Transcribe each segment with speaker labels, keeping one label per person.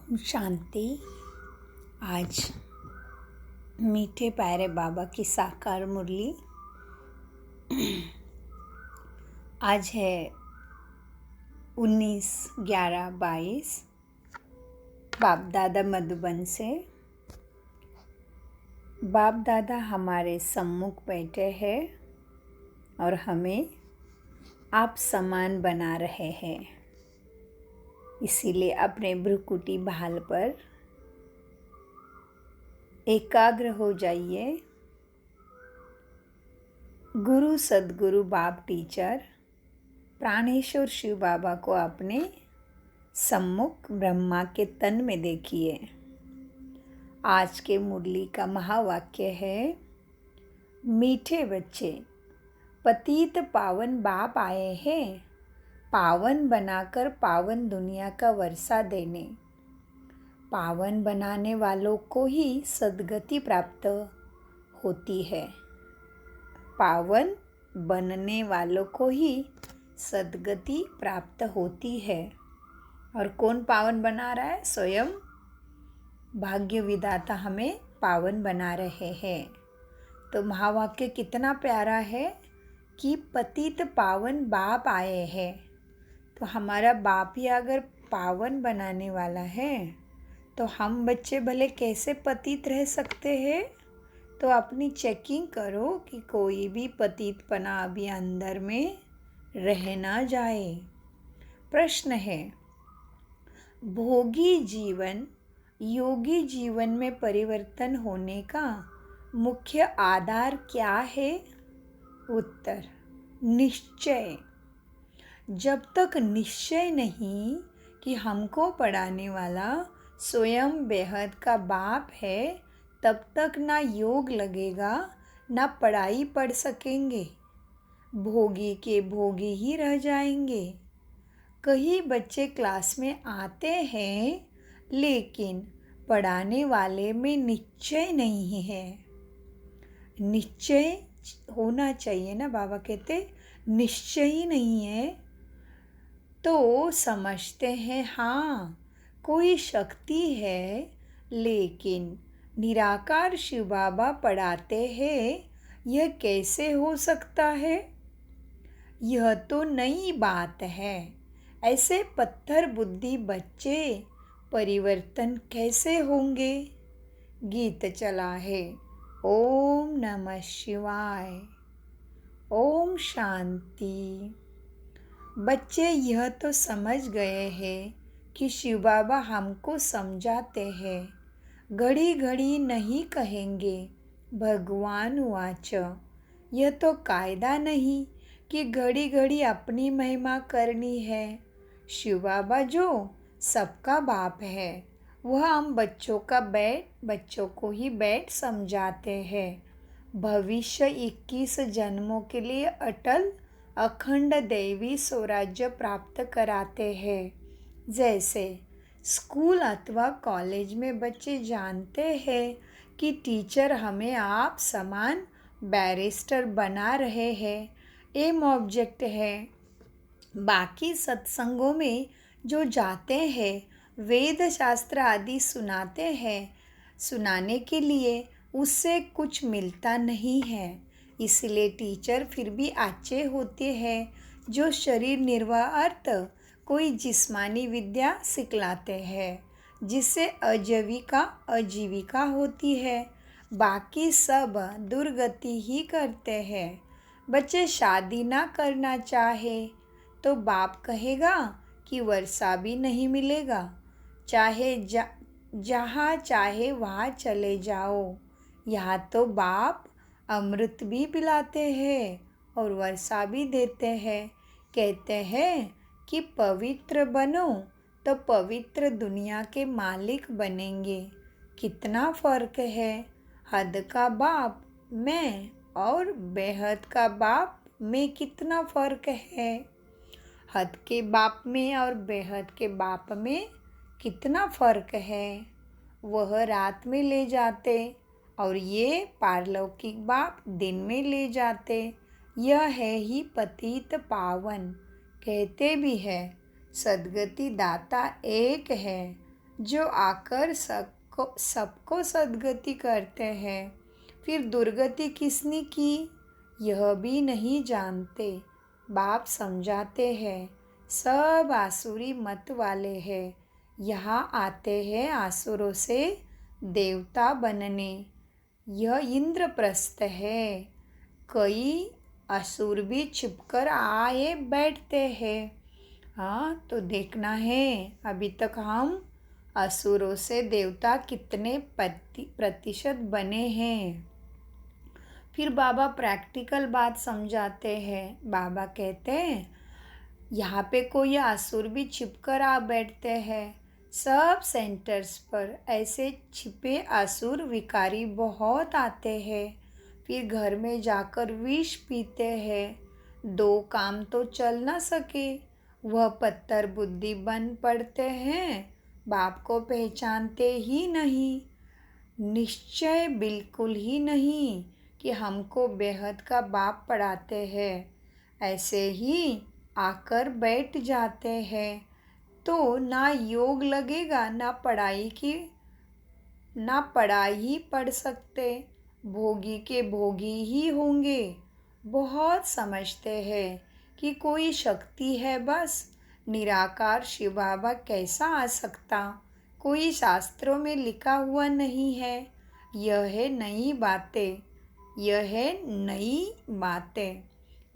Speaker 1: ओम शांति। आज मीठे प्यारे बाबा की साकार मुरली। आज है 19/11/22। बाप दादा मधुबन से। बाप दादा हमारे सम्मुख बैठे हैं और हमें आप समान बना रहे हैं। इसीलिए अपने भ्रुकुटी भाल पर एकाग्र हो जाइए। गुरु सद्गुरु बाप टीचर प्राणेश्वर शिव बाबा को अपने सम्मुख ब्रह्मा के तन में देखिए। आज के मुरली का महावाक्य है, मीठे बच्चे, पतित पावन बाप आए हैं पावन बनाकर पावन दुनिया का वर्षा देने। पावन बनाने वालों को ही सद्गति प्राप्त होती है। पावन बनने वालों को ही सद्गति प्राप्त होती है। और कौन पावन बना रहा है? स्वयं भाग्य विधाता हमें पावन बना रहे हैं। तो महावाक्य कितना प्यारा है कि पतित पावन बाप आए हैं। तो हमारा बाप ही अगर पावन बनाने वाला है तो हम बच्चे भले कैसे पतित रह सकते हैं? तो अपनी चेकिंग करो कि कोई भी पतितपना अभी अंदर में रह ना जाए। प्रश्न है, भोगी जीवन योगी जीवन में परिवर्तन होने का मुख्य आधार क्या है? उत्तर, निश्चय। जब तक निश्चय नहीं कि हमको पढ़ाने वाला स्वयं बेहद का बाप है, तब तक ना योग लगेगा ना पढ़ाई पढ़ सकेंगे। भोगी के भोगी ही रह जाएंगे। कई बच्चे क्लास में आते हैं लेकिन पढ़ाने वाले में निश्चय नहीं है। निश्चय होना चाहिए ना, बाबा कहते निश्चय ही नहीं है तो समझते हैं हाँ कोई शक्ति है, लेकिन निराकार शिव बाबा पढ़ाते हैं, यह कैसे हो सकता है? यह तो नई बात है। ऐसे पत्थर बुद्धि बच्चे परिवर्तन कैसे होंगे? गीत चला है, ओम नमः शिवाय, ओम शांति। बच्चे यह तो समझ गए हैं कि शिव बाबा हमको समझाते हैं। घड़ी घड़ी नहीं कहेंगे भगवान वाच। यह तो कायदा नहीं कि घड़ी घड़ी अपनी महिमा करनी है। शिव बाबा जो सबका बाप है, वह हम बच्चों को ही बैठ समझाते हैं। भविष्य 21 जन्मों के लिए अटल अखंड दैवी स्वराज्य प्राप्त कराते हैं। जैसे स्कूल अथवा कॉलेज में बच्चे जानते हैं कि टीचर हमें आप समान बैरिस्टर बना रहे हैं, एम ऑब्जेक्ट है। बाकी सत्संगों में जो जाते हैं वेद शास्त्र आदि सुनाते हैं, सुनाने के लिए उससे कुछ मिलता नहीं है। इसलिए टीचर फिर भी अच्छे होते हैं जो शरीर निर्वाह कोई जिस्मानी विद्या सिखलाते हैं, जिससे आजीविका होती है। बाकी सब दुर्गति ही करते हैं। बच्चे शादी ना करना चाहे तो बाप कहेगा कि वर्षा भी नहीं मिलेगा। चाहे जहाँ चाहे वहाँ चले जाओ। यहाँ तो बाप अमृत भी पिलाते हैं और वर्षा भी देते हैं। कहते हैं कि पवित्र बनो तो पवित्र दुनिया के मालिक बनेंगे। कितना फ़र्क है हद का बाप में और बेहद का बाप में, कितना फ़र्क है। हद के बाप में और बेहद के बाप में कितना फ़र्क है। वह रात में ले जाते और ये पारलौकिक बाप दिन में ले जाते। यह है ही पतित पावन। कहते भी है सद्गति दाता एक है, जो आकर सबको सद्गति करते हैं, फिर दुर्गति किसने की यह भी नहीं जानते। बाप समझाते हैं, सब आसुरी मत वाले हैं, यहाँ आते हैं आसुरों से देवता बनने। यह इंद्रप्रस्थ है। कई असुर भी छिपकर आए बैठते हैं। हाँ, तो देखना है अभी तक हम असुरों से देवता कितने प्रतिशत बने हैं। फिर बाबा प्रैक्टिकल बात समझाते हैं। बाबा कहते हैं, यहाँ पे कोई असुर भी छिपकर आ बैठते हैं। सब सेंटर्स पर ऐसे छिपे असुर विकारी बहुत आते हैं। फिर घर में जाकर विष पीते हैं। दो काम तो चल ना सके, वह पत्थर बुद्धि बन पड़ते हैं, बाप को पहचानते ही नहीं। निश्चय बिल्कुल ही नहीं कि हमको बेहद का बाप पढ़ाते हैं। ऐसे ही आकर बैठ जाते हैं तो ना योग लगेगा, ना पढ़ाई पढ़ सकते, भोगी के भोगी ही होंगे। बहुत समझते हैं कि कोई शक्ति है, बस निराकार शिव बाबा कैसा आ सकता, कोई शास्त्रों में लिखा हुआ नहीं है। यह है नई बातें, यह है नई बातें।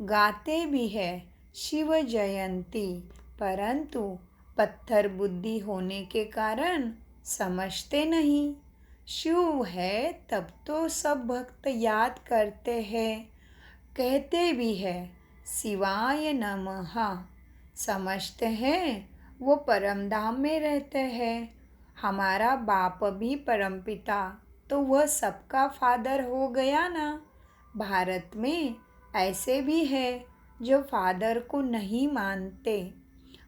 Speaker 1: गाते भी है शिव जयंती, परंतु पत्थर बुद्धि होने के कारण समझते नहीं। शिव है तब तो सब भक्त याद करते हैं, कहते भी है शिवाय नमः। समझते हैं वो परम धाम में रहते हैं। हमारा बाप भी परमपिता, तो वह सबका फादर हो गया ना। भारत में ऐसे भी है जो फादर को नहीं मानते।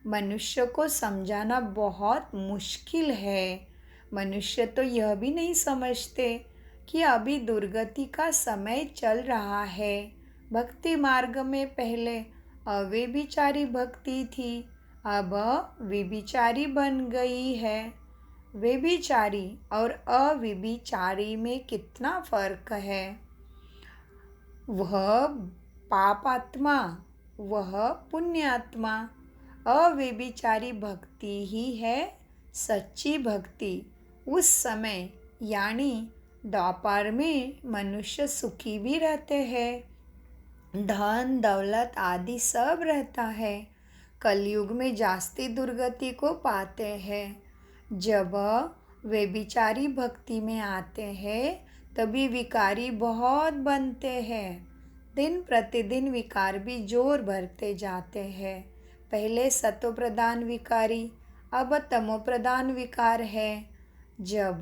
Speaker 1: मनुष्य को समझाना बहुत मुश्किल है। मनुष्य तो यह भी नहीं समझते कि अभी दुर्गति का समय चल रहा है। भक्ति मार्ग में पहले अव्यभिचारी भक्ति थी, अब विभिचारी बन गई है। व्यभिचारी और अव्यभिचारी में कितना फर्क है। वह पापात्मा, वह पुण्यात्मा। अव्यभिचारी भक्ति ही है सच्ची भक्ति। उस समय यानी द्वापर में मनुष्य सुखी भी रहते हैं, धन दौलत आदि सब रहता है। कलयुग में जास्ती दुर्गति को पाते हैं। जब व्यभिचारी भक्ति में आते हैं तभी विकारी बहुत बनते हैं। दिन प्रतिदिन विकार भी जोर भरते जाते हैं। पहले सतो प्रधान विकारी, अब तमो प्रधान विकार है। जब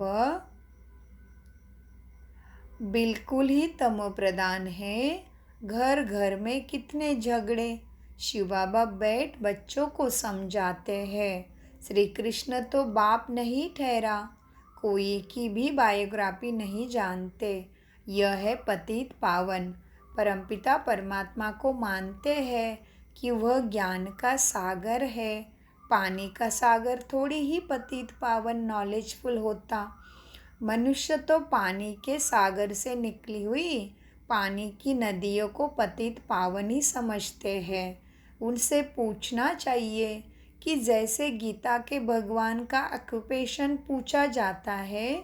Speaker 1: बिल्कुल ही तमो प्रधान है, घर घर में कितने झगड़े। शिव बाबा बैठ बच्चों को समझाते हैं। श्री कृष्ण तो बाप नहीं ठहरा, कोई की भी बायोग्राफी नहीं जानते। यह है पतित पावन। परमपिता परमात्मा को मानते हैं कि वह ज्ञान का सागर है। पानी का सागर थोड़ी ही पतित पावन नॉलेजफुल होता। मनुष्य तो पानी के सागर से निकली हुई पानी की नदियों को पतित पावन ही समझते हैं। उनसे पूछना चाहिए कि जैसे गीता के भगवान का ऑक्यूपेशन पूछा जाता है,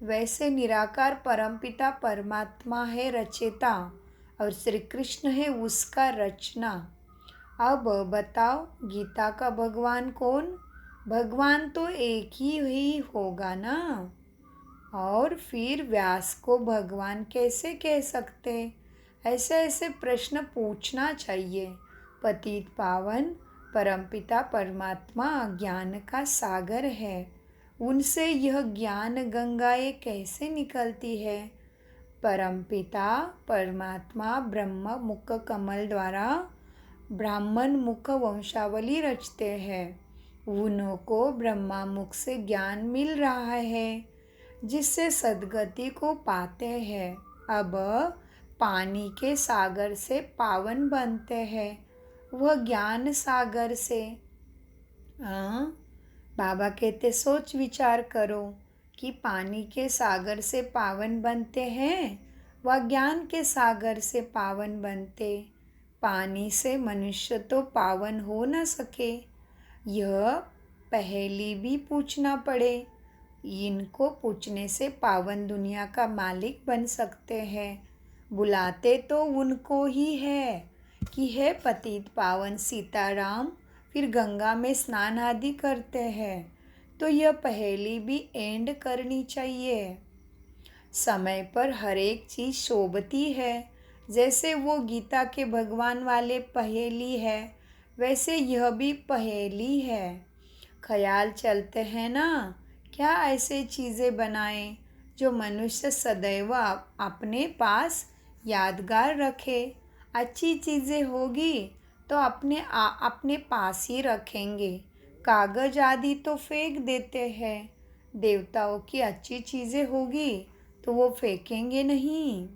Speaker 1: वैसे निराकार परमपिता परमात्मा है रचयिता और श्री कृष्ण है उसका रचना। अब बताओ गीता का भगवान कौन? भगवान तो एक ही होगा ना। और फिर व्यास को भगवान कैसे कह सकते? ऐसे ऐसे प्रश्न पूछना चाहिए। पतित पावन परमपिता परमात्मा ज्ञान का सागर है, उनसे यह ज्ञान गंगाएं कैसे निकलती है? परमपिता परमात्मा ब्रह्म मुख कमल द्वारा ब्राह्मण मुख वंशावली रचते हैं। उनको ब्रह्मा मुख से ज्ञान मिल रहा है, जिससे सद्गति को पाते हैं। अब पानी के सागर से पावन बनते हैं, वह ज्ञान सागर से। बाबा कहते सोच विचार करो कि पानी के सागर से पावन बनते हैं व ज्ञान के सागर से पावन बनते। पानी से मनुष्य तो पावन हो न सके, यह पहेली भी पूछना पड़े। इनको पूछने से पावन दुनिया का मालिक बन सकते हैं। बुलाते तो उनको ही है कि है पतित पावन सीताराम, फिर गंगा में स्नान आदि करते हैं। तो यह पहेली भी एंड करनी चाहिए। समय पर हर एक चीज़ शोभती है। जैसे वो गीता के भगवान वाले पहेली है, वैसे यह भी पहेली है। ख्याल चलते हैं ना, क्या ऐसे चीज़ें बनाएं जो मनुष्य सदैव अपने पास यादगार रखे। अच्छी चीज़ें होगी तो अपने पास ही रखेंगे। कागज़ आदि तो फेंक देते हैं। देवताओं की अच्छी चीज़ें होगी तो वो फेंकेंगे नहीं,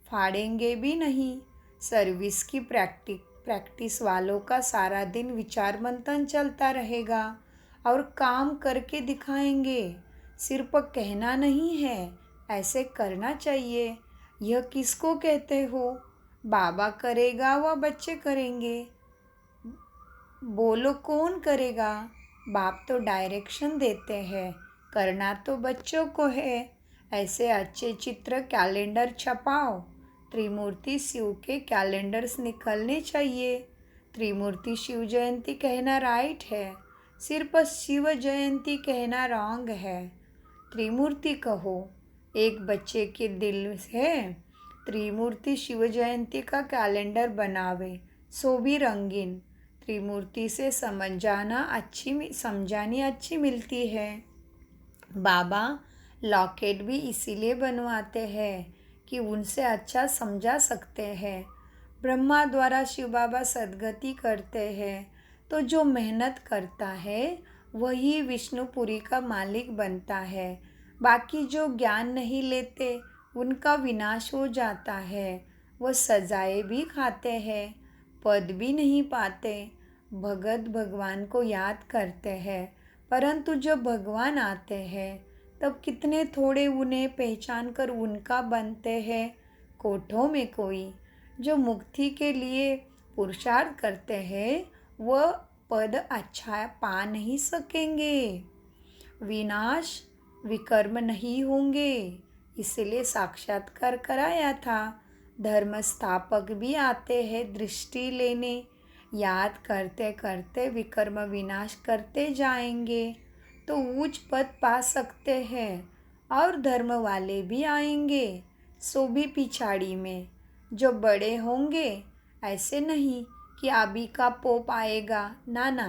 Speaker 1: फाड़ेंगे भी नहीं। सर्विस की प्रैक्टिस वालों का सारा दिन विचार मंथन चलता रहेगा और काम करके दिखाएंगे। सिर्फ कहना नहीं है, ऐसे करना चाहिए। यह किसको कहते हो? बाबा करेगा व बच्चे करेंगे। बोलो कौन करेगा? बाप तो डायरेक्शन देते हैं, करना तो बच्चों को है। ऐसे अच्छे चित्र कैलेंडर छपाओ। त्रिमूर्ति शिव के कैलेंडर्स निकलने चाहिए। त्रिमूर्ति शिव जयंती कहना राइट है, सिर्फ शिव जयंती कहना रॉन्ग है। त्रिमूर्ति कहो। एक बच्चे के दिल से त्रिमूर्ति शिव जयंती का कैलेंडर बनावे, सो भी रंगीन। त्रिमूर्ति से समझानी अच्छी मिलती है। बाबा लॉकेट भी इसीलिए बनवाते हैं कि उनसे अच्छा समझा सकते हैं। ब्रह्मा द्वारा शिव बाबा सद्गति करते हैं, तो जो मेहनत करता है वही विष्णुपुरी का मालिक बनता है। बाकी जो ज्ञान नहीं लेते उनका विनाश हो जाता है। वो सजाएं भी खाते हैं, पद भी नहीं पाते। भगत भगवान को याद करते हैं, परंतु जब भगवान आते हैं तब कितने थोड़े उन्हें पहचान कर उनका बनते हैं। कोठों में कोई जो मुक्ति के लिए पुरुषार्थ करते हैं वह पद अच्छा पा नहीं सकेंगे। विनाश विकर्म नहीं होंगे, इसलिए साक्षात्कार कराया था। धर्म स्थापक भी आते हैं दृष्टि लेने। याद करते करते विकर्म विनाश करते जाएंगे तो उच्च पद पा सकते हैं। और धर्म वाले भी आएंगे, सो भी पिछाड़ी में। जो बड़े होंगे, ऐसे नहीं कि अभी का पोप आएगा, ना ना।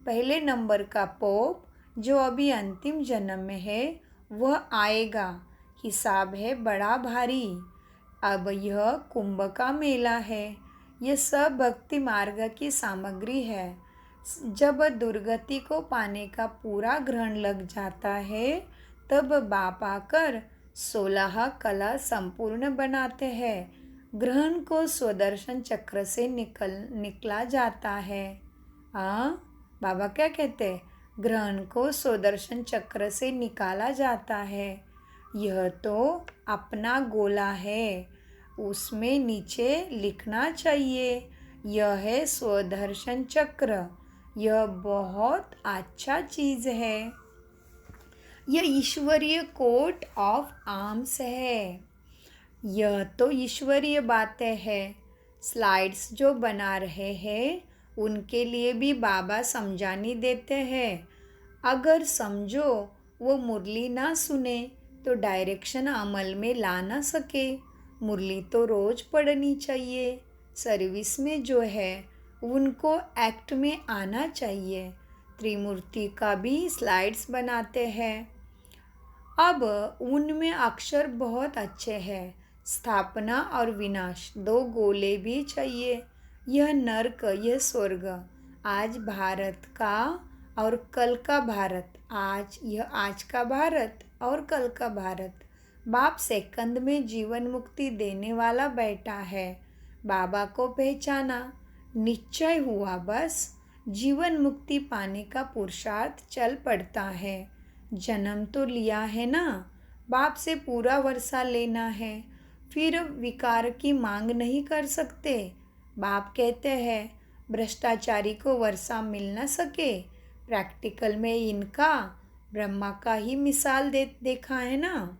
Speaker 1: पहले नंबर का पोप जो अभी अंतिम जन्म में है वह आएगा। हिसाब है बड़ा भारी। अब यह कुंभ का मेला है। यह सब भक्ति मार्ग की सामग्री है। जब दुर्गति को पाने का पूरा ग्रहण लग जाता है तब बाप आकर 16 कला संपूर्ण बनाते हैं। ग्रहण को स्वदर्शन चक्र से निकला जाता है। बाबा क्या कहते हैं? ग्रहण को स्वदर्शन चक्र से निकाला जाता है। यह तो अपना गोला है, उसमें नीचे लिखना चाहिए, यह है स्वदर्शन चक्र। यह बहुत अच्छा चीज़ है। यह ईश्वरीय कोट ऑफ आर्म्स है। यह तो ईश्वरीय बातें हैं। स्लाइड्स जो बना रहे हैं उनके लिए भी बाबा समझानी देते हैं। अगर समझो वो मुरली ना सुने तो डायरेक्शन अमल में ला ना सके। मुरली तो रोज़ पढ़नी चाहिए। सर्विस में जो है उनको एक्ट में आना चाहिए। त्रिमूर्ति का भी स्लाइड्स बनाते हैं। अब उनमें अक्षर बहुत अच्छे हैं। स्थापना और विनाश 2 गोले भी चाहिए। यह नर्क, यह स्वर्ग। आज भारत का और कल का भारत। आज का भारत और कल का भारत। बाप सेकंड में जीवन मुक्ति देने वाला बैठा है। बाबा को पहचाना, निश्चय हुआ, बस जीवन मुक्ति पाने का पुरुषार्थ चल पड़ता है। जन्म तो लिया है ना, बाप से पूरा वर्षा लेना है, फिर विकार की मांग नहीं कर सकते। बाप कहते हैं भ्रष्टाचारी को वर्षा मिल न सके। प्रैक्टिकल में इनका ब्रह्मा का ही मिसाल देखा है ना।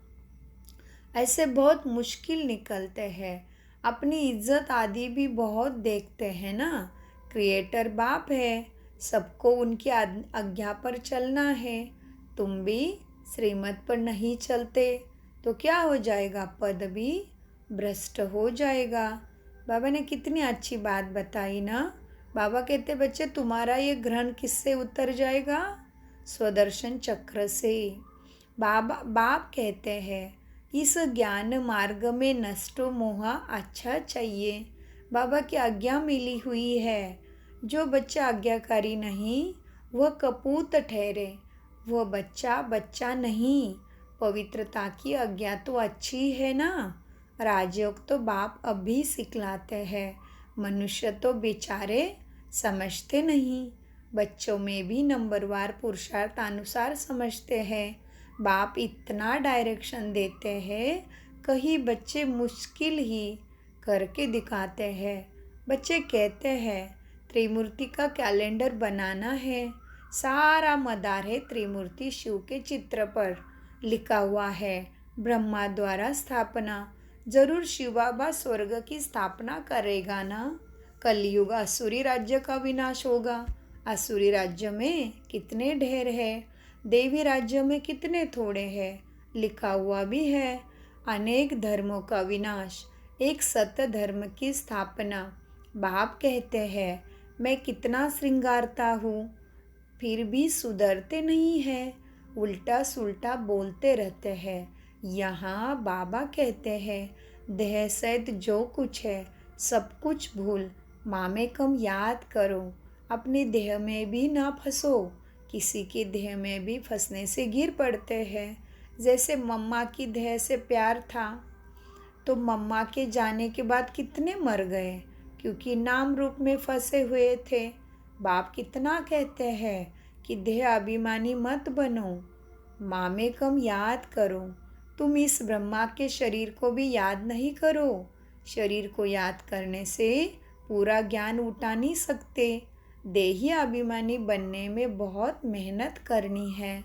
Speaker 1: ऐसे बहुत मुश्किल निकलते हैं। अपनी इज्जत आदि भी बहुत देखते हैं ना। क्रिएटर बाप है, सबको उनकी आज्ञा पर चलना है। तुम भी श्रीमत पर नहीं चलते तो क्या हो जाएगा, पद भी भ्रष्ट हो जाएगा। बाबा ने कितनी अच्छी बात बताई ना। बाबा कहते बच्चे तुम्हारा ये ग्रहण किससे उतर जाएगा, स्वदर्शन चक्र से। बाप कहते हैं इस ज्ञान मार्ग में नष्टो मोहा अच्छा चाहिए। बाबा की आज्ञा मिली हुई है। जो बच्चा आज्ञाकारी नहीं वह कपूत ठहरे, वह बच्चा नहीं। पवित्रता की आज्ञा तो अच्छी है ना। राजयोग तो बाप अभी सिखलाते हैं। मनुष्य तो बेचारे समझते नहीं। बच्चों में भी नंबरवार पुरुषार्थ अनुसार समझते हैं। बाप इतना डायरेक्शन देते हैं, कहीं बच्चे मुश्किल ही करके दिखाते हैं। बच्चे कहते हैं त्रिमूर्ति का कैलेंडर बनाना है। सारा मदार है त्रिमूर्ति शिव के चित्र पर लिखा हुआ है। ब्रह्मा द्वारा स्थापना, जरूर शिव बाबा स्वर्ग की स्थापना करेगा ना। कलयुग असुरी राज्य का विनाश होगा। असुरी राज्य में कितने ढेर है, देवी राज्य में कितने थोड़े हैं। लिखा हुआ भी है अनेक धर्मों का विनाश, एक सत्य धर्म की स्थापना। बाप कहते हैं मैं कितना श्रृंगारता हूँ, फिर भी सुधरते नहीं हैं, उल्टा सुल्टा बोलते रहते हैं। यहाँ बाबा कहते हैं देह सहित जो कुछ है सब कुछ भूल, मामे कम याद करो। अपने देह में भी ना फंसो, किसी की देह में भी फंसने से गिर पड़ते हैं। जैसे मम्मा की देह से प्यार था तो मम्मा के जाने के बाद कितने मर गए, क्योंकि नाम रूप में फंसे हुए थे। बाप कितना कहते हैं कि देह अभिमानी मत बनो, मामे कम याद करो। तुम इस ब्रह्मा के शरीर को भी याद नहीं करो। शरीर को याद करने से पूरा ज्ञान उठा नहीं सकते। देही अभिमानी बनने में बहुत मेहनत करनी है।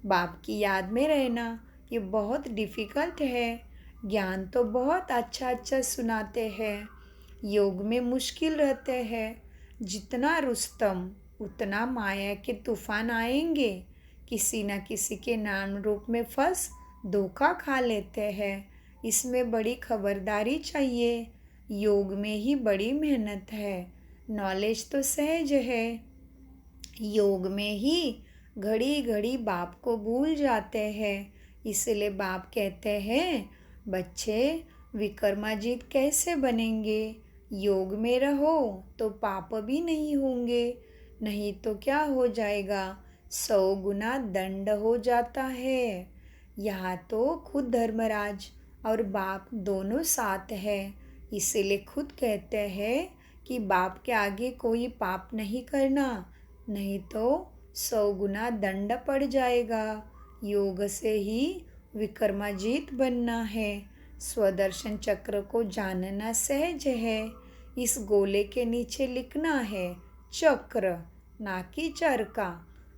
Speaker 1: बाप की याद में रहना ये बहुत डिफ़िकल्ट है। ज्ञान तो बहुत अच्छा सुनाते हैं, योग में मुश्किल रहते हैं। जितना रुस्तम उतना माया के तूफान आएंगे। किसी न किसी के नाम रूप में फंस धोखा खा लेते हैं। इसमें बड़ी खबरदारी चाहिए। योग में ही बड़ी मेहनत है। नॉलेज तो सहज है, योग में ही घड़ी घड़ी बाप को भूल जाते हैं। इसलिए बाप कहते हैं बच्चे विक्रमाजीत कैसे बनेंगे। योग में रहो तो पाप भी नहीं होंगे, नहीं तो क्या हो जाएगा, 100 गुना दंड हो जाता है। यहाँ तो खुद धर्मराज और बाप दोनों साथ है। इसीलिए खुद कहते हैं कि बाप के आगे कोई पाप नहीं करना, नहीं तो 100 गुना दंड पड़ जाएगा। योग से ही विक्रमाजीत बनना है। स्वदर्शन चक्र को जानना सहज है। इस गोले के नीचे लिखना है चक्र, ना कि चरका।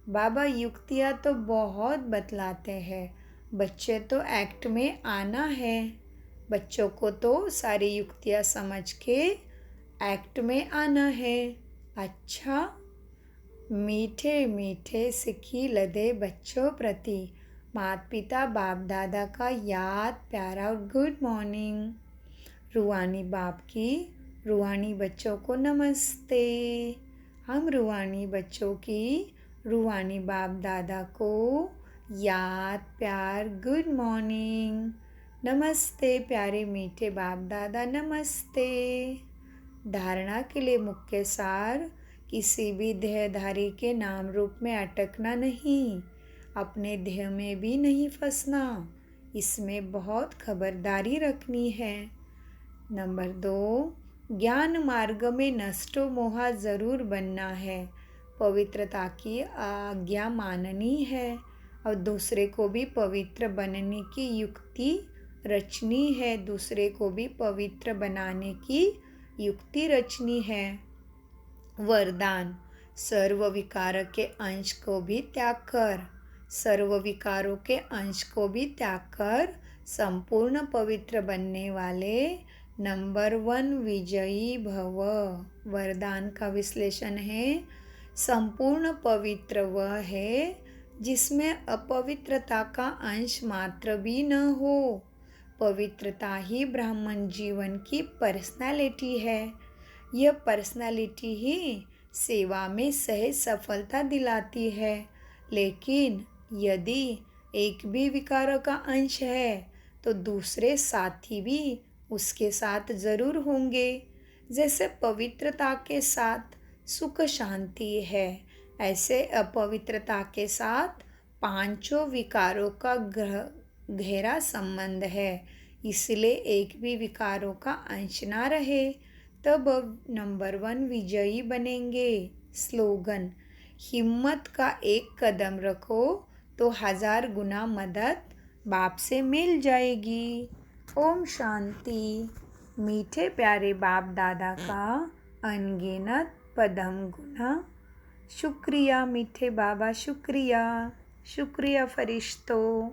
Speaker 1: बाबा युक्तियाँ तो बहुत बतलाते हैं, बच्चे तो एक्ट में आना है। बच्चों को तो सारी युक्तियाँ समझ के एक्ट में आना है। अच्छा, मीठे मीठे सिक्की लदे बच्चों प्रति माता पिता बाप दादा का याद प्यारा और गुड मॉर्निंग। रूहानी बाप की रूहानी बच्चों को नमस्ते। हम रूहानी बच्चों की रूहानी बाप दादा को याद प्यार गुड मॉर्निंग। नमस्ते प्यारे मीठे बाप दादा, नमस्ते। धारणा के लिए मुख्य सार, किसी भी देहधारी के नाम रूप में अटकना नहीं, अपने देह में भी नहीं फंसना। इसमें बहुत खबरदारी रखनी है। नंबर 2, ज्ञान मार्ग में नष्टो मोहा ज़रूर बनना है। पवित्रता की आज्ञा माननी है और दूसरे को भी पवित्र बनने की युक्ति रचनी है, दूसरे को भी पवित्र बनाने की युक्ति रचनी है। वरदान, सर्व विकार के अंश को भी त्याग कर, सर्व विकारों के अंश को भी त्याग कर संपूर्ण पवित्र बनने वाले नंबर 1 विजयी भव। वरदान का विश्लेषण है, संपूर्ण पवित्र वह है जिसमें अपवित्रता का अंश मात्र भी न हो। पवित्रता ही ब्राह्मण जीवन की पर्सनालिटी है। यह पर्सनालिटी ही सेवा में सहज सफलता दिलाती है। लेकिन यदि एक भी विकार का अंश है तो दूसरे साथी भी उसके साथ जरूर होंगे। जैसे पवित्रता के साथ सुख शांति है, ऐसे अपवित्रता के साथ पांचों विकारों का गहरा संबंध है। इसलिए एक भी विकारों का अंश ना रहे, तब नंबर 1 विजयी बनेंगे। स्लोगन, हिम्मत का एक कदम रखो तो 1000 गुना मदद बाप से मिल जाएगी। ओम शांति। मीठे प्यारे बाप दादा का अनगिनत पदम गुना शुक्रिया मीठे बाबा, शुक्रिया, शुक्रिया फरिश्तों।